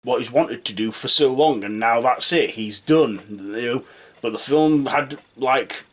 what he's wanted to do for so long, and now that's it. He's done. But the film had like.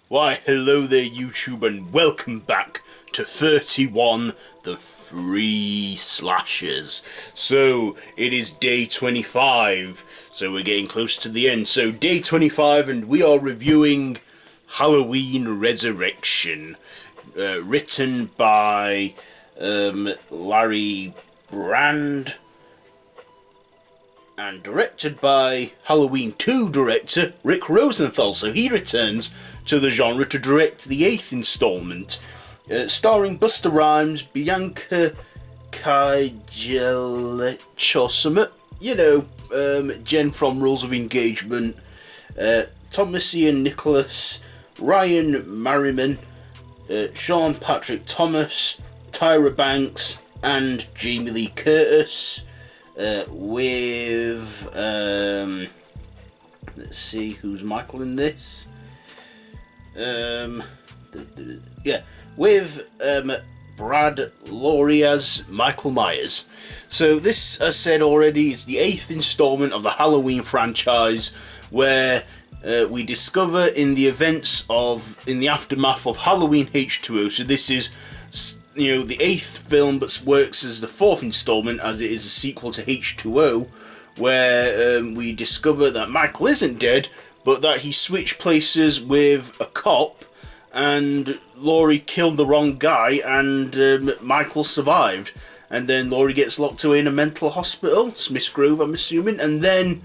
Why, hello there YouTube, and welcome back to 31, the Free Slashers. So, it is day 25, so we're getting close to the end. So, day 25, and we are reviewing Halloween Resurrection, written by Larry Brand, and directed by Halloween 2 director Rick Rosenthal. So he returns to the genre to direct the 8th installment, starring Busta Rhymes, Bianca, Kajlich or something, Jen from Rules of Engagement, Thomas Ian Nicholas, Ryan Merriman, Sean Patrick Thomas, Tyra Banks, and Jaime Lee Curtis. With let's see who's Micheal in this. With Brad Laurie as Michael Myers. So this, as said already, is the 8th installment of the Halloween franchise, where we discover in the aftermath of Halloween H2O. So this is the 8th film, but works as the 4th installment, as it is a sequel to H2O, where we discover that Michael isn't dead, but that he switched places with a cop, and Laurie killed the wrong guy, and Michael survived. And then Laurie gets locked away in a mental hospital, Smith's Grove, I'm assuming, and then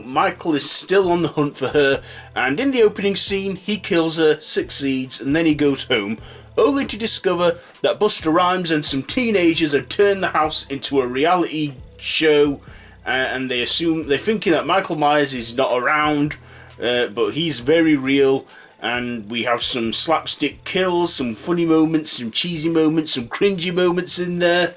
Michael is still on the hunt for her, and in the opening scene, he kills her, succeeds, and then he goes home, only to discover that Busta Rhymes and some teenagers have turned the house into a reality show, and they're thinking that Michael Myers is not around, but he's very real, and we have some slapstick kills, some funny moments, some cheesy moments, some cringy moments in there,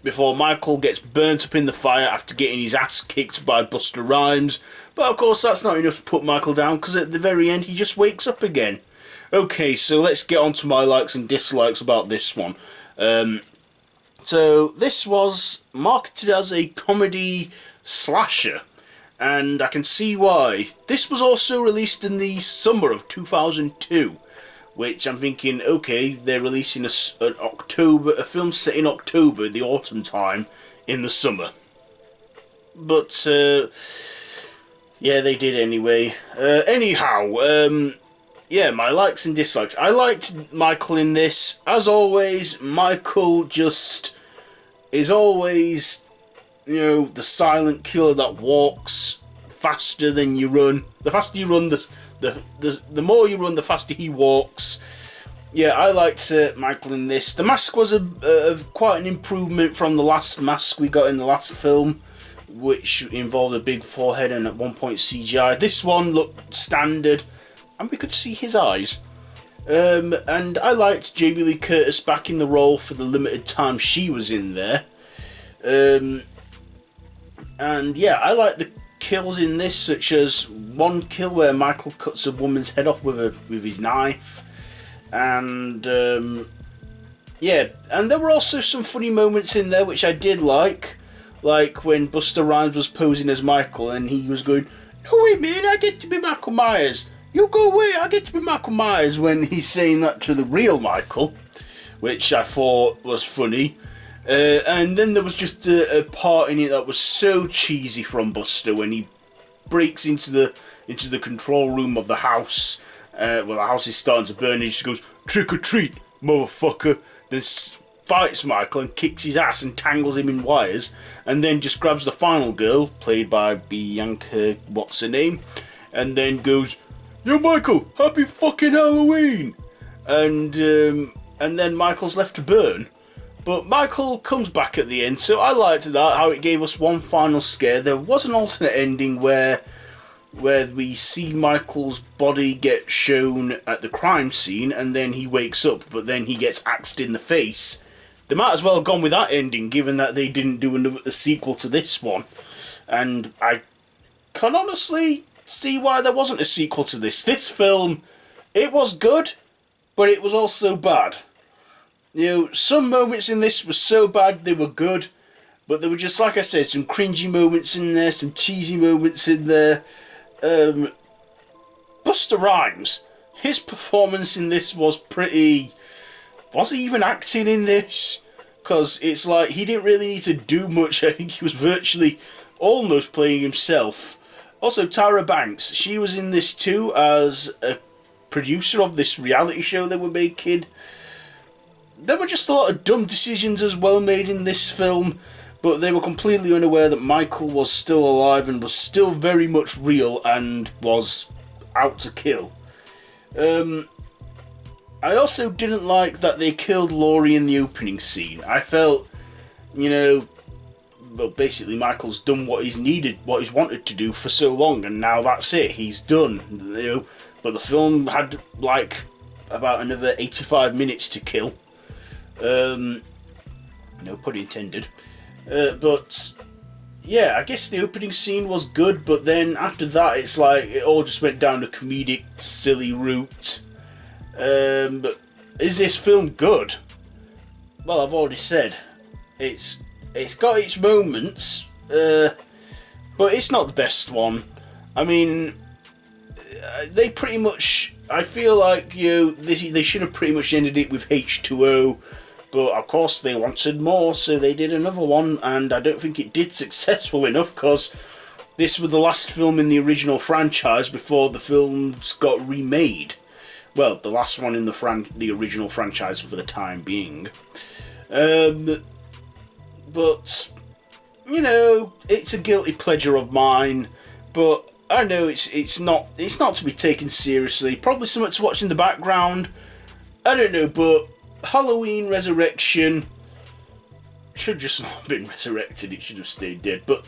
before Michael gets burnt up in the fire after getting his ass kicked by Busta Rhymes. But of course that's not enough to put Michael down, because at the very end he just wakes up again. Okay, so let's get on to my likes and dislikes about this one. So this was marketed as a comedy slasher, and I can see why. This was also released in the summer of 2002, which I'm thinking, okay, they're releasing a film set in October, the autumn time, in the summer. but yeah, they did anyway. Anyhow, yeah, my likes and dislikes. I liked Micheal in this. As always, Micheal just is always, you know, the silent killer that walks faster than you run. The faster you run, the more you run, the faster he walks. Yeah, I liked Micheal in this. The mask was quite an improvement from the last mask we got in the last film, which involved a big forehead and at one point CGI. This one looked standard, and we could see his eyes. And I liked Jaime Lee Curtis back in the role for the limited time she was in there. And yeah, I like the kills in this, such as one kill where Micheal cuts a woman's head off with his knife. And yeah, and there were also some funny moments in there which I did like when Busta Rhymes was posing as Micheal and he was going, "No way, man, I get to be Michael Myers. You go away, I get to be Michael Myers," when he's saying that to the real Micheal, which I thought was funny. And then there was just a part in it that was so cheesy from Busta when he breaks into the control room of the house. Well, the house is starting to burn, and he just goes, "Trick or treat, motherfucker," then fights Micheal and kicks his ass and tangles him in wires, and then just grabs the final girl, played by Bianca, what's her name, and then goes, "Yo, Micheal, happy fucking Halloween!" And then Michael's left to burn. But Micheal comes back at the end, so I liked that, how it gave us one final scare. There was an alternate ending where we see Michael's body get shown at the crime scene, and then he wakes up, but then he gets axed in the face. They might as well have gone with that ending, given that they didn't do a sequel to this one. And I can honestly see why there wasn't a sequel to this. This film, it was good, but it was also bad. You know, some moments in this were so bad they were good, but there were just, like I said, some cringy moments in there, some cheesy moments in there. Busta Rhymes, his performance in this was pretty... Was he even acting in this? Because it's like, he didn't really need to do much. I think he was virtually almost playing himself. Also, Tyra Banks, she was in this too as a producer of this reality show they were making. There were just a lot of dumb decisions as well made in this film, but they were completely unaware that Micheal was still alive and was still very much real and was out to kill. I also didn't like that they killed Laurie in the opening scene. I felt, you know, well, basically Michael's done what he's wanted to do for so long, and now that's it, he's done, you know. But the film had, like, about another 85 minutes to kill. No pun intended. But yeah, I guess the opening scene was good, but then after that it's like it all just went down a comedic, silly route. But is this film good? Well, I've already said it's got its moments, but it's not the best one. I mean, they pretty much, I feel like, you know, they should have pretty much ended it with H2O. But of course they wanted more, so they did another one, and I don't think it did successful enough, because this was the last film in the original franchise before the films got remade. Well, the last one in the original franchise for the time being. But, you know, it's a guilty pleasure of mine, but I know it's not to be taken seriously. Probably something to watch in the background. I don't know, but Halloween Resurrection should just not have been resurrected, it should have stayed dead. But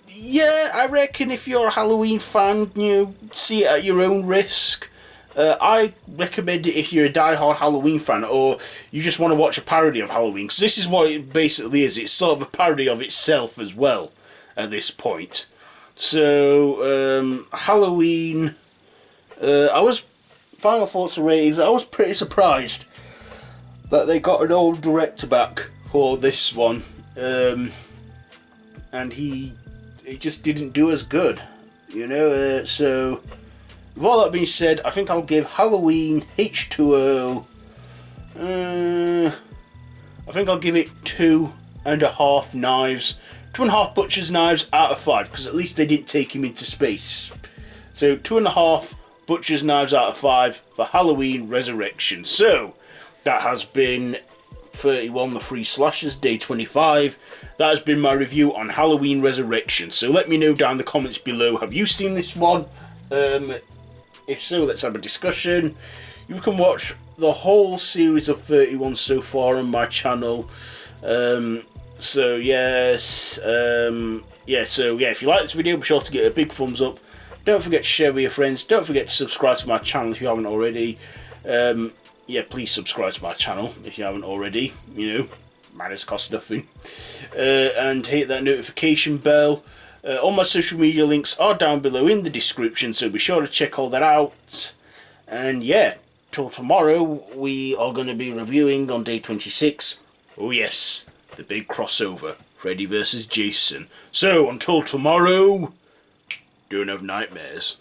yeah, I reckon if you're a Halloween fan, you know, see it at your own risk. I recommend it if you're a die-hard Halloween fan, or you just want to watch a parody of Halloween, because this is what it basically is. It's sort of a parody of itself as well at this point. So Halloween, final thoughts and ratings. I was pretty surprised that they got an old director back for this one, and he just didn't do as good, you know. So with all that being said, I think I'll give Halloween H2O. I think I'll give it 2.5 knives 2.5 butcher's knives out of 5, because at least they didn't take him into space. So 2.5 butcher's knives out of 5 for Halloween Resurrection. So that has been 31, the Free Slashers, day 25. That has been my review on Halloween Resurrection. So let me know down in the comments below, have you seen this one? If so, let's have a discussion. You can watch the whole series of 31 so far on my channel. So yes, if you like this video, be sure to give it a big thumbs up. Don't forget to share with your friends. Don't forget to subscribe to my channel if you haven't already. Please subscribe to my channel if you haven't already. You know, matters cost nothing. And hit that notification bell. All my social media links are down below in the description, so be sure to check all that out. And yeah, till tomorrow, we are going to be reviewing on day 26. Oh yes, the big crossover, Freddy vs. Jason. So until tomorrow, don't have nightmares.